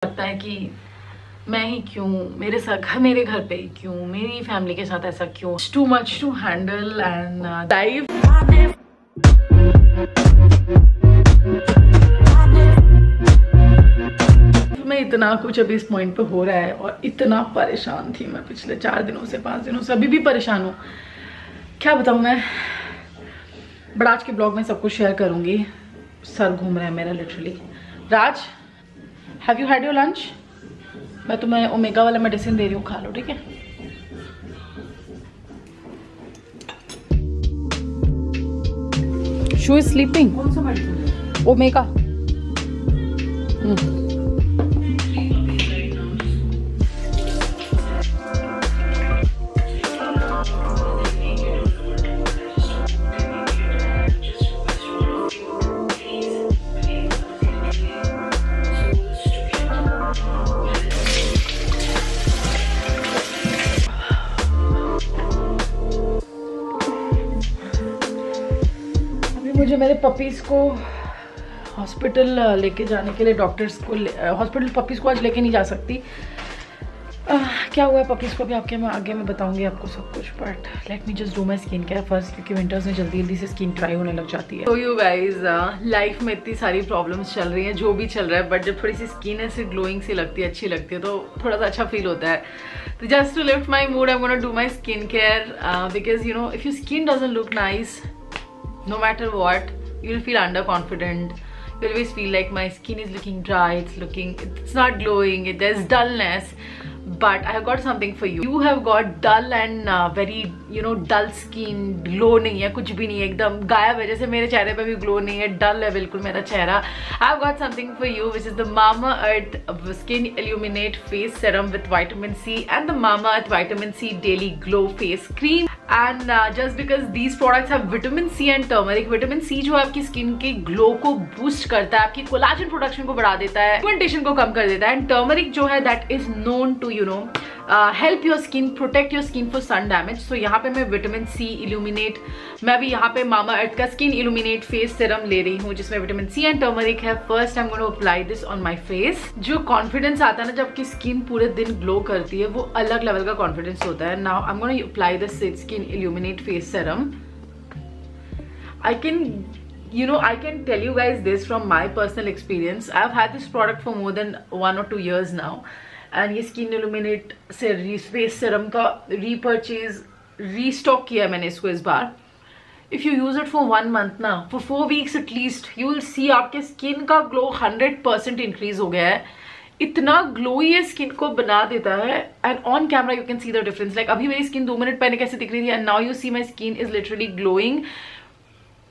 लगता है कि मैं ही क्यों, मेरे घर पे ही क्यों, मेरी फैमिली के साथ ऐसा क्यों, too much to handle and life. मैं इतना कुछ अभी इस पॉइंट पे हो रहा है और इतना परेशान थी मैं पिछले 4 दिनों से 5 दिनों से, अभी भी परेशान हूँ, क्या बताऊँ मैं। बट आज के ब्लॉग में सब कुछ शेयर करूंगी। सर घूम रहा है मेरा literally. Raj, have you had your lunch? मैं तुम्हें ओमेगा वाला मेडिसिन दे रही हूँ, खा लो, ठीक है। शू इज स्लीपिंग। कौन सा मेडिसिन? ओमेगा। मुझे मेरे पपीज़ को हॉस्पिटल लेके जाने के लिए डॉक्टर्स को हॉस्पिटल पपीज़ को आज लेके नहीं जा सकती। क्या हुआ है पपीज़ को भी आपके मैं आगे में बताऊंगी आपको सब कुछ। But let me just do my skin care first, क्योंकि विंटर्स में जल्दी जल्दी से स्किन ड्राई होने लग जाती है। तो यू गाइज, लाइफ में इतनी सारी प्रॉब्लम्स चल रही हैं, जो भी चल रहा है, बट जब थोड़ी सी स्किन ऐसे ग्लोइंग सी लगती है, अच्छी लगती है, तो थोड़ा सा अच्छा फील होता है। तो just to lift my mood I am gonna do my skin care, because you know if your skin doesn't look nice, no matter what, you will feel underconfident. You always feel like my skin is looking dry, it's not glowing, there's dullness. But I have got something for you. You have got dull and very, you know, dull skin. Glow नहीं है, कुछ भी नहीं है, एकदम गायब है, जैसे मेरे चेहरे पे भी ग्लो नहीं है, डल है बिल्कुल मेरा चेहरा। I have got something for you, which is the Mamaearth Skin Illuminate Face Serum with Vitamin C and the Mamaearth Vitamin C Daily Glow Face Cream. And just because these products have vitamin C and turmeric, vitamin C जो है आपकी skin के glow को boost करता है, आपकी collagen production को बढ़ा देता है, पिगमेंटेशन को कम कर देता है। एंड टर्मरिक जो है that is known to you know help your skin, protect your skin for sun damage. So यहाँ पे मैं विटामिन सी इल्यूमिनेट, मैं भी यहाँ पे मामाअर्थ का स्किन इल्यूमिनेट फेस सीरम ले रही हूँ, जिसमें विटामिन सी एंड टर्मरिक है। First I am going to apply this on my face. जो कॉन्फिडेंस आता है ना जब आपकी स्किन पूरे दिन ग्लो करती है, वो अलग लेवल का कॉन्फिडेंस होता है। Now I am going to apply this skin illuminate face serum. I can tell you guys this from my personal experience. I've had this product for more than 1 or 2 years now, and ये skin illuminate से face serum का repurchase restock किया मैंने इसको इस बार। If you use it for 1 month ना, for 4 weeks at least, you will see आपके skin का glow 100% increase हो गया है। इतना ग्लोई ये स्किन को बना देता है, and on camera you can see the difference. Like अभी मेरी स्किन 2 मिनट पहले कैसे दिख रही थी, and now you see my skin is literally glowing.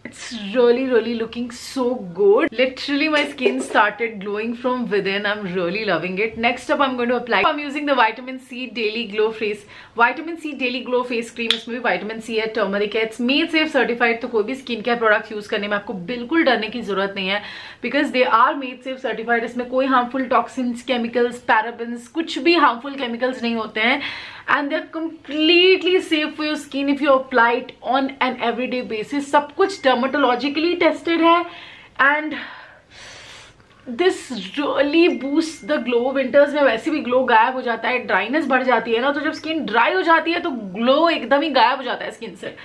It's really looking so good. Literally my skin started glowing from within. I'm really loving it. Next up I'm going to apply, I'm using the Vitamin C Daily Glow Face Cream. इसमें भी Vitamin C है, turmeric है, it's made safe certified। तो कोई भी skin care product use करने में आपको बिल्कुल डरने की जरूरत नहीं है, because they are made safe certified. इसमें कोई हार्मफुल टॉक्सिन्स, केमिकल्स, पैराबेन्स, कुछ भी हार्मफुल केमिकल्स नहीं होते हैं, and they're completely safe for your skin if you apply it on an everyday basis. सब कुछ dermatologically tested है, and this really boosts the glow. Winters में वैसे भी ग्लो गायब हो जाता है, ड्राइनेस बढ़ जाती है ना, तो जब स्किन ड्राई हो जाती है तो ग्लो एकदम ही गायब हो जाता है स्किन से।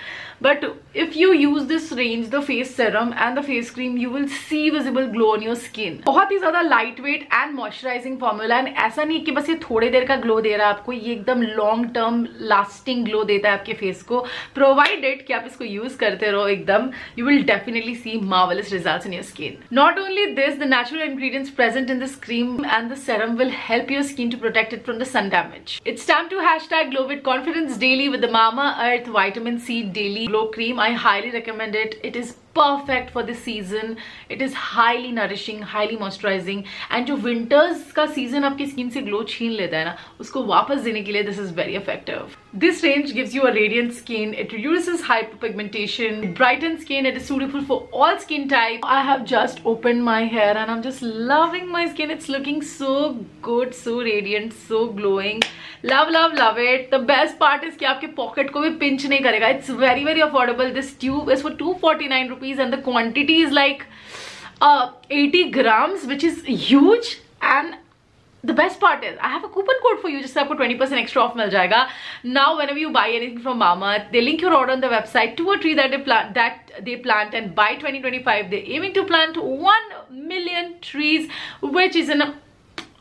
But if you use this range, the face serum and the face cream, you will see visible glow on your skin. बहुत ही ज्यादा light weight and moisturising formula, and ऐसा नहीं कि बस ये थोड़ी देर का ग्लो दे रहा है आपको, ये एकदम लॉन्ग टर्म लास्टिंग ग्लो देता है आपके फेस को, प्रोवाइडेड कि आप इसको यूज करते रहो एकदम। You will definitely see marvellous results in your skin. Not only this, the natural ingredients present in this cream and the serum will help your skin to protect it from the sun damage. It's time to hashtag glow with confidence daily with the Mamaearth Vitamin C Daily Glow Cream. I highly recommend it. It is perfect for this season. It is highly nourishing, highly moisturizing, and जो winters का season आपकी skin से glow छीन लेता है ना, उसको वापस देने के लिए this is very effective. This range gives you a radiant skin. It reduces hyperpigmentation, it brightens skin. It is suitable for all skin types. I have just opened my hair and I'm just loving my skin. It's looking so good, so radiant, so glowing. Love it. The best part is कि आपके pocket को भी pinch नहीं करेगा. It's very affordable. This tube is for 249 rupees and the quantity is like 80 grams, which is huge, and the best part is I have a coupon code for you जिससे आपको 20% extra off मिल जाएगा. Now whenever you buy anything from Mamaearth, they link your order on the website to a tree that they plant, and by 2025 they're aiming to plant 1 million trees, which is an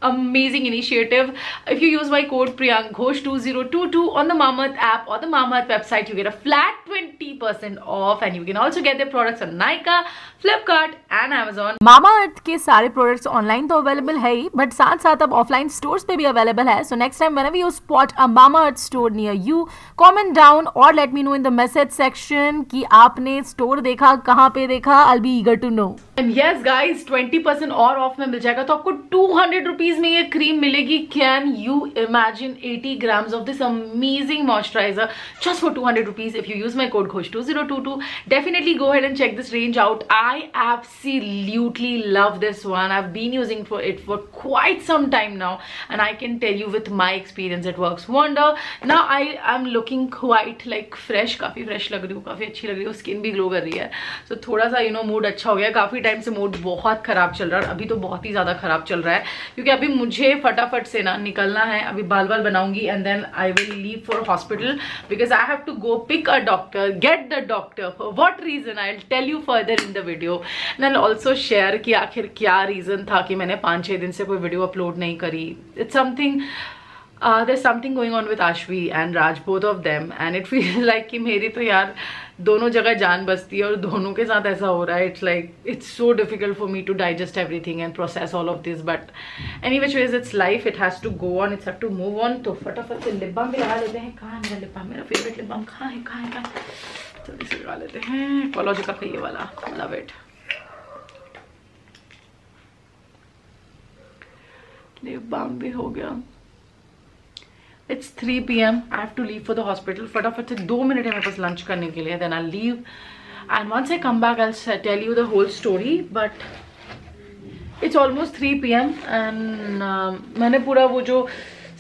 amazing initiative. If you use my code PriyankGhosh2022 on the Mamaearth app or the Mamaearth website, you get a flat 20% off, and you can also get their products on Nykaa, Flipkart and Amazon. Mamaearth के सारे products online तो available है ही, but साथ साथ अब offline stores पे भी available है. So next time whenever you spot a Mamaearth store near you, comment down or let me know in the message section कि आपने store देखा, कहाँ पे देखा. I'll be eager to know. And yes guys, 20% और off में मिल जाएगा, तो आपको 200 rupees में ये क्रीम मिलेगी. Can you imagine 80 grams of this amazing moisturizer just for 200 rupees if you use my code Ghosh2022. Definitely go ahead and check this range out. I absolutely love this one. I've been using it for quite some time now, and I can tell you with my experience it works wonder. Now I am looking quite like fresh, काफी fresh लग रही हूँ, काफी अच्छी लग रही हूँ, skin भी ग्लो कर रही है. So थोड़ा सा मूड अच्छा हो गया. काफी टाइम से मूड बहुत खराब चल रहा है, अभी तो बहुत ही ज्यादा खराब चल रहा है, क्योंकि अभी मुझे फटाफट से ना निकलना है. अभी बाल बनाऊंगी and then I will leave for hospital because I have to go pick a doctor, get the doctor. For what reason I'll tell you further in the video, and I'll also share कि आखिर क्या reason था कि मैंने 5-6 दिन से कोई video upload नहीं करी. It's something there's something going on with Ashvi and Raj, both of them, and it feels like कि मेरी तो यार दोनों जगह जान बसती है और दोनों के साथ ऐसा हो रहा है. It's like it's so difficult for me to digest everything and process all of this, but anyway it's life, it has to go on, it's have to move on. तो फटाफट से लिप बाम भी लगा लेते हैं. कहाँ है मेरा लिप बाम? मेरा फेवरेट लिप बाम कहाँ है? जल्दी से लगा लेते हैं. Ecologica का ये वाला, love it. लिप बाम भी हो गया. It's 3 PM. I have to leave for the hospital. फटाफट से 2 मिनट है मेरे पास लंच करने के लिए. Then I'll leave, and once I come back, I'll tell you the whole story. But it's almost 3 PM, and मैंने पूरा वो जो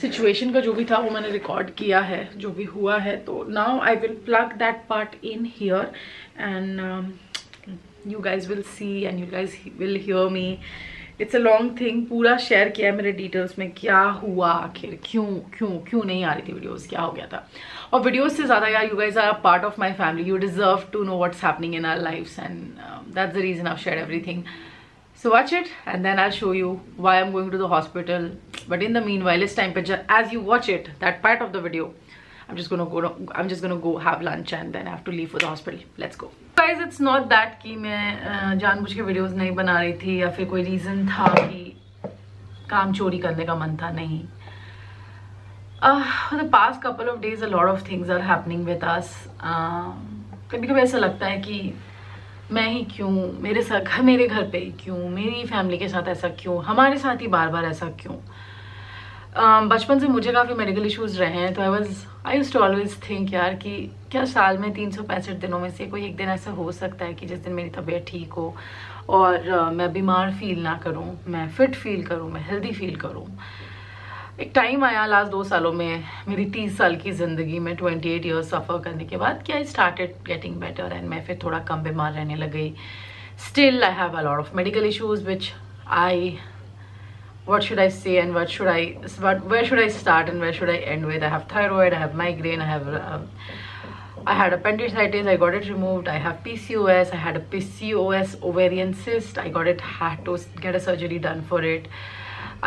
situation का जो भी था वो मैंने रिकॉर्ड किया है, जो भी हुआ है. तो now I will plug that part in here, and you guys will see and you guys will hear me. It's a long thing. पूरा शेयर किया है मेरे डिटेल्स में, क्या हुआ आखिर, क्यों नहीं आ रही थी वीडियोस, क्या हो गया था. और वीडियोस से ज़्यादा यार, you guys are a part of my family. You deserve to know what's happening in our lives, and that's the reason I've shared everything. So watch it, and then I'll show you why I'm going to the hospital. But in the meanwhile, it's time, as you watch it, that part of the video, I'm just gonna go have lunch, and then I have to leave for the hospital. Let's go. Guys, it's not that कि मैं जानबूझ के videos नहीं बना रही थी या फिर कोई रीज़न था कि काम चोरी करने का मन था. नहीं. For the past couple of days, a lot of things are happening with us. कभी-कभी ऐसा लगता है कि मैं ही क्यों, मेरे घर पे ही क्यों, मेरी फैमिली के साथ ऐसा क्यों, हमारे साथ ही बार-बार ऐसा क्यों. बचपन से मुझे काफ़ी मेडिकल इश्यूज़ रहे हैं, तो I used to always think यार कि क्या साल में 365 दिनों में से कोई एक दिन ऐसा हो सकता है कि जिस दिन मेरी तबीयत ठीक हो और मैं बीमार फील ना करूं, मैं फिट फील करूं, मैं हेल्दी फील करूं. एक टाइम आया लास्ट 2 सालों में मेरी 30 साल की ज़िंदगी में 28 ईयर्स सफ़र करने के बाद कि I started getting better, and मैं फिर थोड़ा कम बीमार रहने लग गई. Still I have a lot of medical issues which what should I say and where should I start and where should I end with. I have thyroid, I have migraine, I had appendicitis, I got it removed. I have PCOS, I had a PCOS ovarian cyst, had to get a surgery done for it.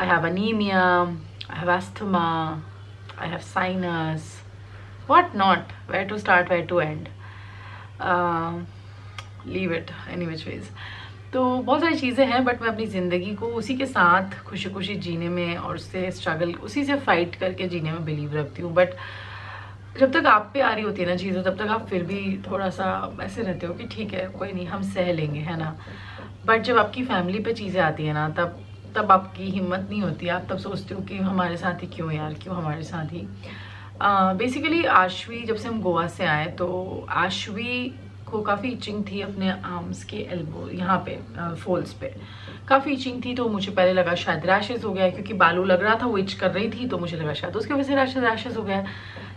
I have anemia, I have asthma, I have sinus, what not, where to start, where to end. Leave it any which ways. तो बहुत सारी चीज़ें हैं, but मैं अपनी ज़िंदगी को उसी के साथ खुशी खुशी जीने में और उससे स्ट्रगल, उसी से फाइट करके जीने में बिलीव रखती हूँ. बट जब तक आप पे आ रही होती है ना चीज़ें, तब तक आप फिर भी थोड़ा सा ऐसे रहते हो कि ठीक है कोई नहीं, हम सह लेंगे, है ना. बट जब आपकी फैमिली पे चीज़ें आती हैं ना, तब आपकी हिम्मत नहीं होती. आप तब सोचते हो कि हमारे साथ ही क्यों यार, क्यों हमारे साथ ही. बेसिकली आश्वी, जब से हम गोवा से आए तो आश्वी को काफ़ी इचिंग थी अपने आर्म्स के एल्बो, यहाँ पे फोल्स पे काफ़ी इचिंग थी. तो मुझे पहले लगा शायद रैशेस हो गया, क्योंकि बालू लग रहा था, वो इच कर रही थी, तो मुझे लगा शायद उसकी वजह से रैशेस हो गया.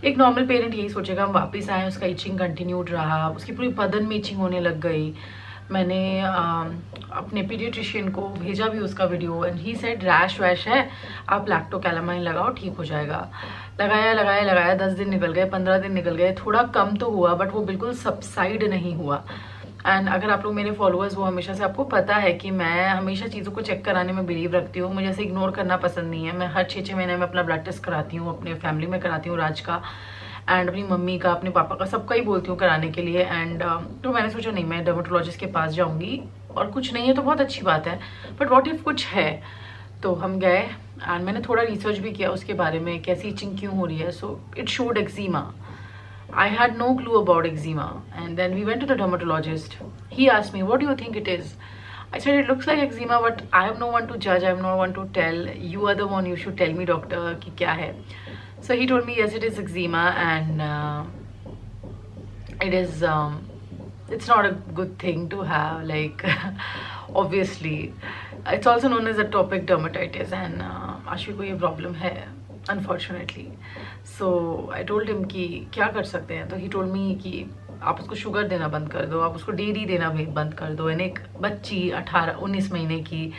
एक नॉर्मल पेरेंट यही सोचेगा. हम वापस आए, उसका इचिंग कंटिन्यूड रहा, उसकी पूरी बदन में इचिंग होने लग गई. मैंने अपने पीडियाट्रिशियन को भेजा भी उसका video, and he said rash वैश है, आप लैक्टोकैलामाइन लगाओ, ठीक हो जाएगा। लगाया 10 दिन निकल गए, 15 दिन निकल गए, थोड़ा कम तो हुआ बट वो बिल्कुल सबसाइड नहीं हुआ। एंड अगर आप लोग मेरे फॉलोअर्स वो हमेशा से, आपको पता है कि मैं हमेशा चीज़ों को चेक कराने में बिलीव रखती हूँ, मुझे ऐसे इग्नोर करना पसंद नहीं है। मैं हर 6 महीने में अपना ब्लड टेस्ट कराती हूँ, अपने फैमिली में कराती हूँ, राज का एंड अपनी मम्मी का, अपने पापा का, सबका ही बोलती हूँ कराने के लिए। एंड तो मैंने सोचा नहीं, मैं डर्मेटोलॉजिस्ट के पास जाऊँगी, और कुछ नहीं है तो बहुत अच्छी बात है, बट व्हाट इफ कुछ है। तो हम गए एंड मैंने थोड़ा रिसर्च भी किया उसके बारे में, कैसी इचिंग क्यों हो रही है। So it showed eczema. I had no clue about eczema, and then we went to the dermatologist. He asked me, what do you think it is? I said, it looks like eczema, but I am no one to judge, I am no one to tell. You are the one, you should tell me, doctor, ki kya hai. So he told me, yes, it is eczema, and it is it's not a good thing to have, like obviously it's also known as atopic dermatitis, and आशु को ये problem है unfortunately. So I told him कि क्या कर सकते हैं, तो ही told me कि आप उसको शुगर देना बंद कर दो, आप उसको डेयरी देना भी बंद कर दो। एंड एक बच्ची 18-19 महीने की,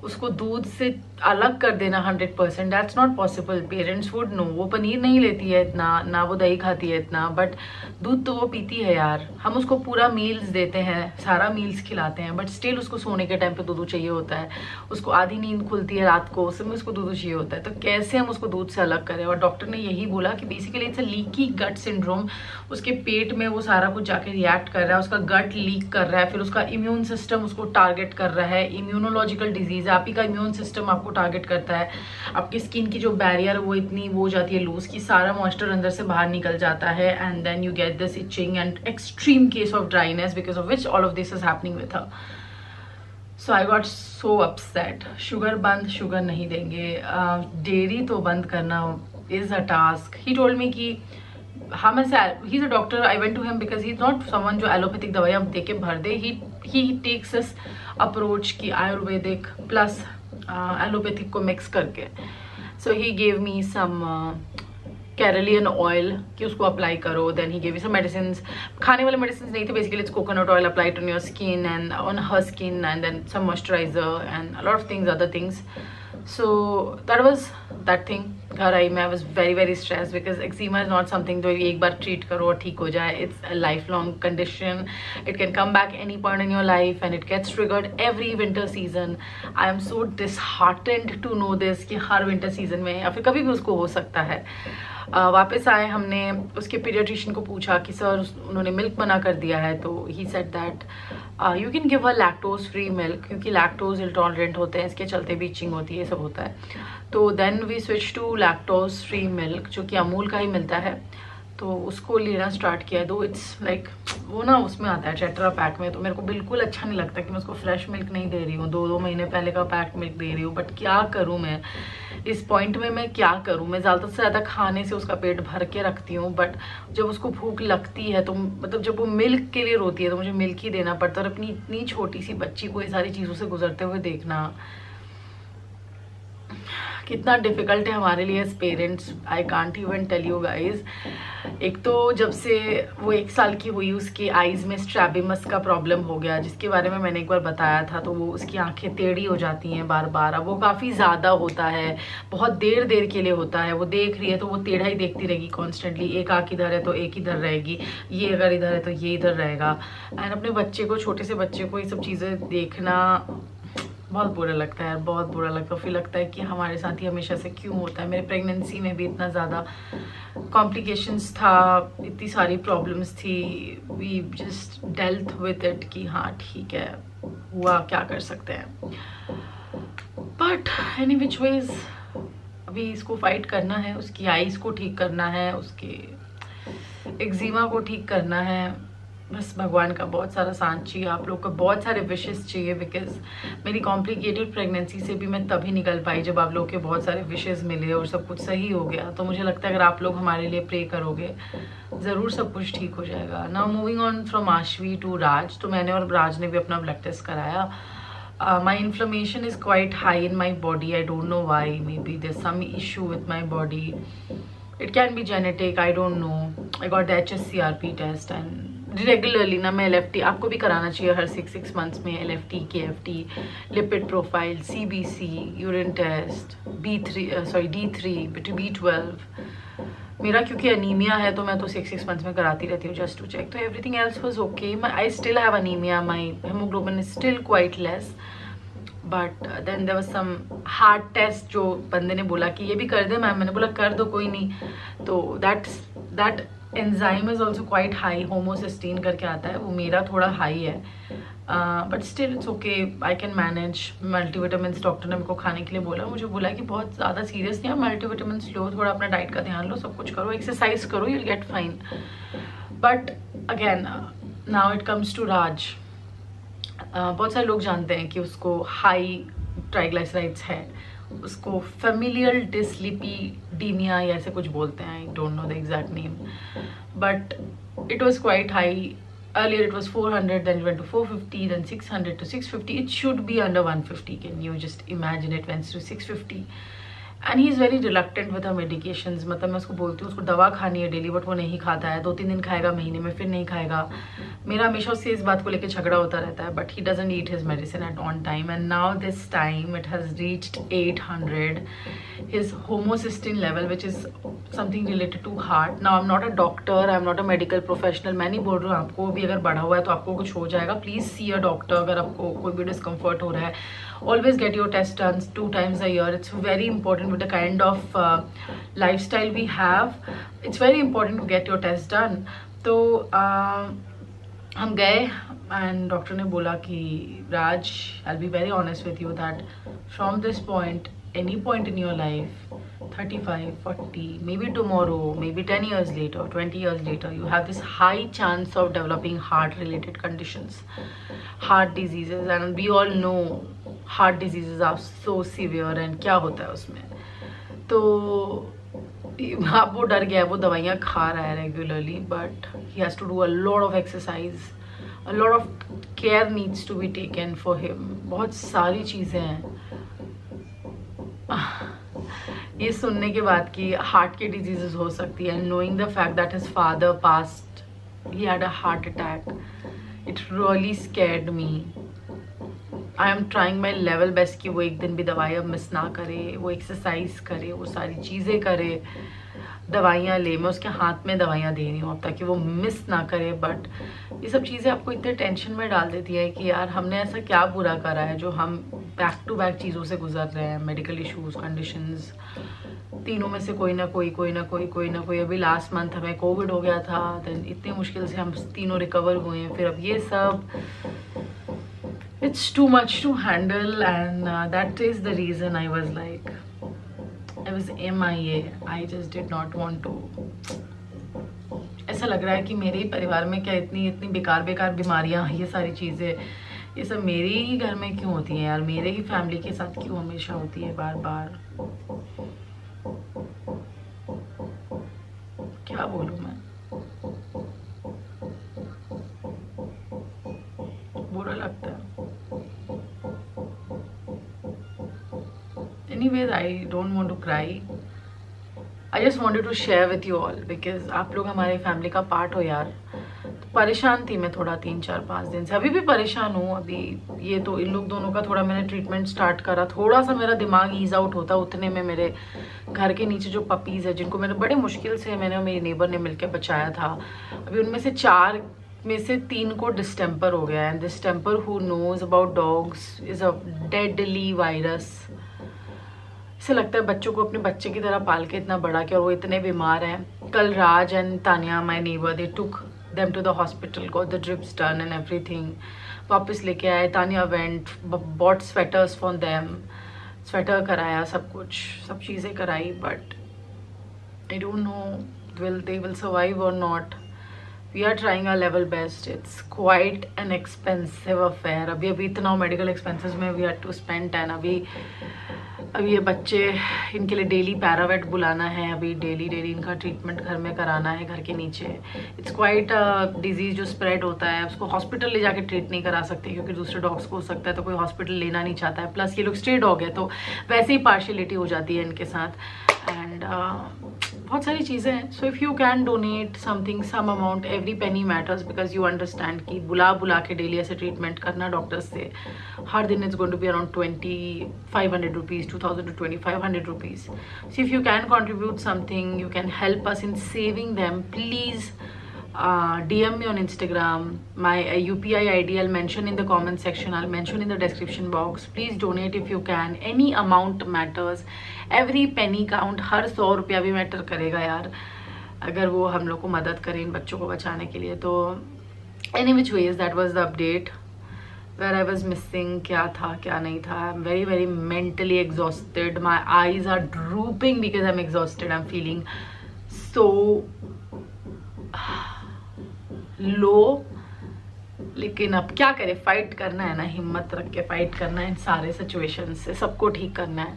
उसको दूध से अलग कर देना 100%, that's not possible. Parents would know. वो पनीर नहीं लेती है इतना, ना वो दही खाती है इतना, बट दूध तो वो पीती है यार। हम उसको पूरा मील्स देते हैं, सारा मील्स खिलाते हैं, बट स्टिल उसको सोने के टाइम पे दूध चाहिए होता है। उसको आधी नींद खुलती है रात को, उसमें उसको दूध चाहिए होता है। तो कैसे हम उसको दूध से अलग करें? और डॉक्टर ने यही बोला कि basically it's a leaky gut syndrome. उसके पेट में वो सारा कुछ जाके रिएक्ट कर रहा है, उसका गट लीक कर रहा है, फिर उसका इम्यून सिस्टम उसको टारगेट कर रहा है। इम्यूनोलॉजिकल डिजीज, आप ही का इम्यून सिस्टम आपको टारगेट करता है। आपकी स्किन की जो बैरियर वो इतनी वो हो जाती है लूज कि सारा मॉइस्चर अंदर से बाहर निकल जाता है, and then you get this itching and extreme case of dryness, because of which all of this is happening with her. So I got so upset. Sugar बंद, शुगर नहीं देंगे। डेयरी तो बंद करना is a task. He told me कि हाँ, मैं he is a doctor, I went to him because he is not someone जो एलोपैथिक दवाइयाँ दे के भर दे। ही टेक्स दिस अप्रोच की आयुर्वेदिक प्लस एलोपैथिक को मिक्स करके। सो ही गेव मी सम कैरेलियन ऑयल कि उसको अप्लाई करो। Then he gave me some medicine, खाने वाले मेडिसिन नहीं थे, basically it's coconut oil applied on your skin and on her skin, and then some moisturiser and a lot of things, other things. So that was that thing. घर आई मैं, I was very stressed because eczema is not something जो एक बार treat करो और ठीक हो जाए. It's a lifelong condition. It can come back any point in your life and it gets triggered every winter season. I am so disheartened to know this कि हर winter season में या फिर कभी भी उसको हो सकता है. वापस आए, हमने उसके पीडियाट्रिशियन को पूछा कि सर उन्होंने मिल्क मना कर दिया है, तो he said that you can give a lactose free milk, क्योंकि लैक्टोज इंटॉलरेंट होते हैं, इसके चलते भी इचिंग होती है, सब होता है. तो then we switch to lactose free milk जो कि अमूल का ही मिलता है, तो उसको लेना स्टार्ट किया. दो इट्स लाइक वो ना उसमें आता है टेट्रा पैक में, तो मेरे को बिल्कुल अच्छा नहीं लगता कि मैं उसको फ्रेश मिल्क नहीं दे रही हूँ, 2 महीने पहले का पैक मिल्क दे रही हूँ. बट क्या करूँ मैं इस पॉइंट में, मैं क्या करूँ? मैं ज़्यादा से ज़्यादा खाने से उसका पेट भर के रखती हूँ, बट जब उसको भूख लगती है तो मतलब जब वो मिल्क के लिए रोती है तो मुझे मिल्क ही देना पड़ता है. और अपनी इतनी छोटी सी बच्ची को ये सारी चीज़ों से गुजरते हुए देखना कितना डिफ़िकल्ट है हमारे लिए as parents. I can't even tell you guys. एक तो जब से वो 1 साल की हुई उसके आईज में स्ट्रैबिमस का प्रॉब्लम हो गया, जिसके बारे में मैंने एक बार बताया था. तो वो उसकी आंखें टेढ़ी हो जाती हैं बार बार. अब वो काफ़ी ज़्यादा होता है, बहुत देर के लिए होता है. वो देख रही है तो वो टेढ़ा ही देखती रहेगी कॉन्स्टेंटली. एक आँख इधर है तो एक इधर रहेगी, ये अगर इधर है तो ये इधर रहेगा. एंड अपने बच्चे को, छोटे से बच्चे को ये सब चीज़ें देखना बहुत बुरा लगता है, बहुत बुरा लगता है. फिर लगता है कि हमारे साथ ही हमेशा से क्यों होता है. मेरे प्रेगनेंसी में भी इतना ज़्यादा कॉम्प्लिकेशंस था, इतनी सारी प्रॉब्लम्स थी. We just dealt with it कि हाँ ठीक है, हुआ, क्या कर सकते हैं. बट एनी विच वेज अभी इसको फाइट करना है, उसकी आईज को ठीक करना है, उसके एक्जिमा को ठीक करना है. बस भगवान का बहुत सारा साथ चाहिए, आप लोग को बहुत सारे विशेस चाहिए. बिकॉज मेरी कॉम्प्लिकेटेड प्रेगनेंसी से भी मैं तभी निकल पाई जब आप लोग के बहुत सारे विशेस मिले और सब कुछ सही हो गया. तो मुझे लगता है अगर आप लोग हमारे लिए प्रे करोगे ज़रूर सब कुछ ठीक हो जाएगा. Now moving on from Ashvi to Raj. तो मैंने और राज ने भी अपना ब्लड टेस्ट कराया. My inflammation is quite high in my body. I don't know why. Maybe there's some issue with my body. It can be genetic. I don't know. I got the HSCRP test and regularly ना मैं LFT, आपको भी कराना चाहिए हर 6 months में, LFT, KFT, lipid profile, CBC, urine test, D3, B12। मेरा क्योंकि अनीमिया है तो मैं तो 6 मंथ्स में कराती रहती हूँ जस्ट टू चेक। तो everything else was okay. I still have anaemia, my haemoglobin is still quite less, but then there was some heart test जो बंदे ने बोला कि ये भी कर दे मैम, मैंने बोला कर दो कोई नहीं। तो that enzyme is also quite high, homocysteine करके आता है, वो मेरा थोड़ा हाई है, but still it's okay, I can manage. Multivitamin doctor ने मेरे को खाने के लिए बोला, मुझे बोला कि बहुत ज़्यादा सीरियस नहीं, आप मल्टीविटामिन लो, थोड़ा अपना डाइट का ध्यान लो, सब कुछ करो, एक्सरसाइज करो, you will get fine. But again now it comes to Raj. बहुत सारे लोग जानते हैं कि उसको हाई ट्राइग्लिसराइड्स है, उसको फेमिलियल डिस्लिपिडीमिया या ऐसे कुछ बोलते हैं, आई don't know the exact name, but it was quite high. Earlier it was 400, then it went to 450, then 600 to 650. It should be under 150. Can you just imagine it went to 650? And he is very reluctant with her medications. मतलब मैं उसको बोलती हूँ उसको दवा खानी है daily, but वो नहीं खाता है, 2-3 दिन खाएगा महीने में, फिर नहीं खाएगा। मेरा हमेशा उससे इस बात को लेकर झगड़ा होता रहता है, but he doesn't eat his medicine at on time. And now this time it has reached 800 his homocysteine level, which is something related to heart. Now I am not a doctor, I am not a medical professional, मैं नहीं बोल रही हूँ आपको भी अगर बढ़ा हुआ है तो आपको कुछ हो जाएगा, प्लीज़ सी अ डॉक्टर अगर आपको कोई भी डिस्कम्फर्ट हो रहा है। Always get your test done 2 times a year. It's very important with the kind of lifestyle we have. It's very important to get your test done. तो हम गए and डॉक्टर ने बोला कि राज, I'll be very honest with you that from this point, any point in your life, 35, 40, maybe tomorrow, maybe 10 years later, 20 years later, you have this high chance of developing heart related conditions, heart diseases, and we all know heart diseases are so severe and क्या होता है उसमें। तो अब वो डर गया है, वो दवाइयाँ खा रहा है regularly, but he has to do a lot of exercise, a lot of care needs to be taken for him. बहुत सारी चीज़ें हैं। ये सुनने के बाद कि हार्ट की डिजीजेस हो सकती है, knowing the fact that his father past, he had a heart attack, it really scared me. I am trying my level best कि वो एक दिन भी दवाई अब मिस ना करे, वो एक्सरसाइज करे, वो सारी चीज़ें करे, दवाइयाँ ले। मैं उसके हाथ में दवाइयाँ दे रही हूँ अब ताकि वो मिस ना करे। बट ये सब चीज़ें आपको इतने टेंशन में डाल देती है कि यार हमने ऐसा क्या बुरा करा है जो हम बैक टू बैक चीज़ों से गुजर रहे हैं, मेडिकल इश्यूज, कंडीशंस, तीनों में से कोई ना कोई। अभी लास्ट मंथ हमें कोविड हो गया था, देन इतने मुश्किल से हम तीनों रिकवर हुए हैं, फिर अब ये सब। It's too much to handle, and that is the reason I was like, I was MIA. I just did not want to. ऐसा लग रहा है कि मेरे ही परिवार में क्या इतनी बेकार बीमारियां, ये सारी चीज़ें, ये सब मेरे ही घर में क्यों होती हैं यार, मेरे ही फैमिली के साथ क्यों हमेशा होती है बार बार। क्या बोलूँ मैं, बुरा लगता है। Anyways, I don't want to cry. I just wanted to share with you all because आप लोग हमारे फैमिली का पार्ट हो यार। तो परेशान थी मैं थोड़ा 3-4-5 दिन से, अभी भी परेशान हूँ। अभी ये तो इन लोग दोनों का थोड़ा मैंने ट्रीटमेंट स्टार्ट करा, थोड़ा सा मेरा दिमाग ईज आउट होता, उतने में मेरे घर के नीचे जो पपीज़ है जिनको मैंने बड़े मुश्किल से मैंने और मेरी नेबर ने मिलकर बचाया था, अभी उनमें से 4 में से 3 को डिस्टेम्पर हो गया है। And distemper, who knows about dogs, is a deadly virus. ऐसा लगता है बच्चों को अपने बच्चे की तरह पाल के इतना बड़ा किया और वो इतने बीमार हैं। कल Raj and Tania, my neighbour, they took them to the hospital, got the drips done and everything. वापस लेके आए, Tania went, bought sweaters for them, sweater कराया, सब कुछ, सब चीज़ें कराई, but I don't know they will survive और not. We are trying our level best. It's quite an expensive affair. अभी इतना मेडिकल एक्सपेंसेस में we had to spend. And अभी ये बच्चे, इनके लिए डेली पैरावेट बुलाना है, अभी डेली इनका ट्रीटमेंट घर में कराना है, घर के नीचे। इट्स क्वाइट अ डिजीज़ जो स्प्रेड होता है, उसको हॉस्पिटल ले जाके ट्रीट नहीं करा सकते क्योंकि दूसरे डॉग्स को हो सकता है, तो कोई हॉस्पिटल लेना नहीं चाहता है। प्लस ये लोग स्ट्रे डॉग है तो वैसे ही पार्शियलिटी हो जाती है इनके साथ। एंड बहुत सारी चीज़ें हैं. So if you can donate something, some amount, every penny matters, because you understand कि बुला के डेली ऐसे ट्रीटमेंट करना डॉक्टर्स से हर दिन it's going to be around 2500 rupees, 2000 to 2500 rupees. So if you can contribute something, you can help us in saving them, please DM me on Instagram. My UPI ID I'll mention in the comment section, I'll mention in the description box. Please donate if you can. Any amount matters, every penny count. हर 100 रुपया भी matter करेगा यार, अगर वो हम लोग को मदद करें इन बच्चों को बचाने के लिए. तो any which ways, that was the update where I was missing. क्या था क्या नहीं था. I'm very very mentally exhausted. My eyes are drooping because I'm exhausted. I'm feeling so लो. लेकिन अब क्या करें, फाइट करना है ना, हिम्मत रख के फाइट करना है इन सारे सिचुएशन से, सबको ठीक करना है.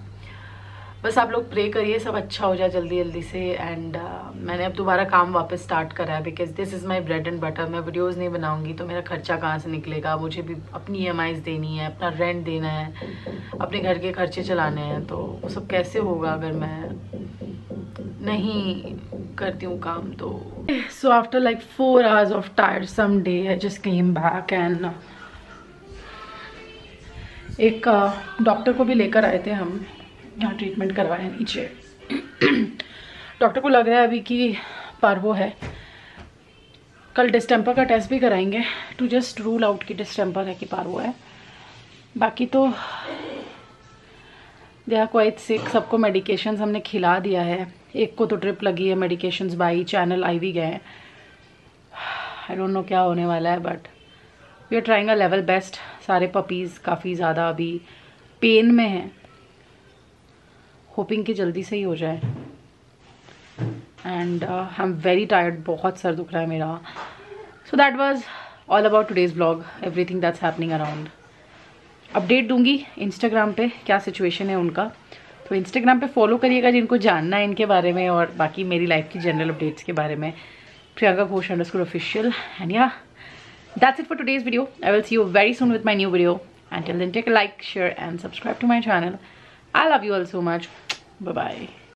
बस आप लोग प्रे करिए सब अच्छा हो जाए जल्दी जल्दी से. एंड मैंने अब दोबारा काम वापस स्टार्ट करा है, because this is my bread and butter. मैं वीडियोज़ नहीं बनाऊंगी तो मेरा खर्चा कहाँ से निकलेगा. मुझे भी अपनी EMIs देनी है, अपना रेंट देना है, अपने घर के खर्चे चलाने हैं. तो वो सब कैसे होगा अगर मैं नहीं करती हूँ काम. तो so after like 4 hours of tiresome day, I just came back and एक डॉक्टर को भी लेकर आए थे हम, यहाँ ट्रीटमेंट करवाए नीचे. डॉक्टर को लग रहा है अभी कि पार्वो है. कल डिस्टेम्पर का टेस्ट भी कराएंगे टू जस्ट रूल आउट कि डिस्टेम्पर है कि पार्वो है. बाकी तो दे आर क्वाइट सिक. सबको मेडिकेशंस हमने खिला दिया है. एक को तो ड्रिप लगी है, मेडिकेशंस बाई चैनल IV गए. आई डोंट नो क्या होने वाला है, but we are trying a level best. सारे पपीज़ काफ़ी ज़्यादा अभी पेन में हैं, होपिंग कि जल्दी से ही हो जाए. And I am very tired, बहुत सर दुख रहा है मेरा. So that was all about today's vlog, everything that's happening around. Update दूंगी इंस्टाग्राम पे क्या सिचुएशन है उनका. तो इंस्टाग्राम पे फॉलो करिएगा जिनको जानना है इनके बारे में, और बाकी मेरी लाइफ की जनरल अपडेट्स के बारे में. Priyanka Ghosh _official. And yeah, that's it for today's video. I will see you very soon with my new video. Until then, take a like, share and subscribe to my channel. I love you all so much. Bye bye.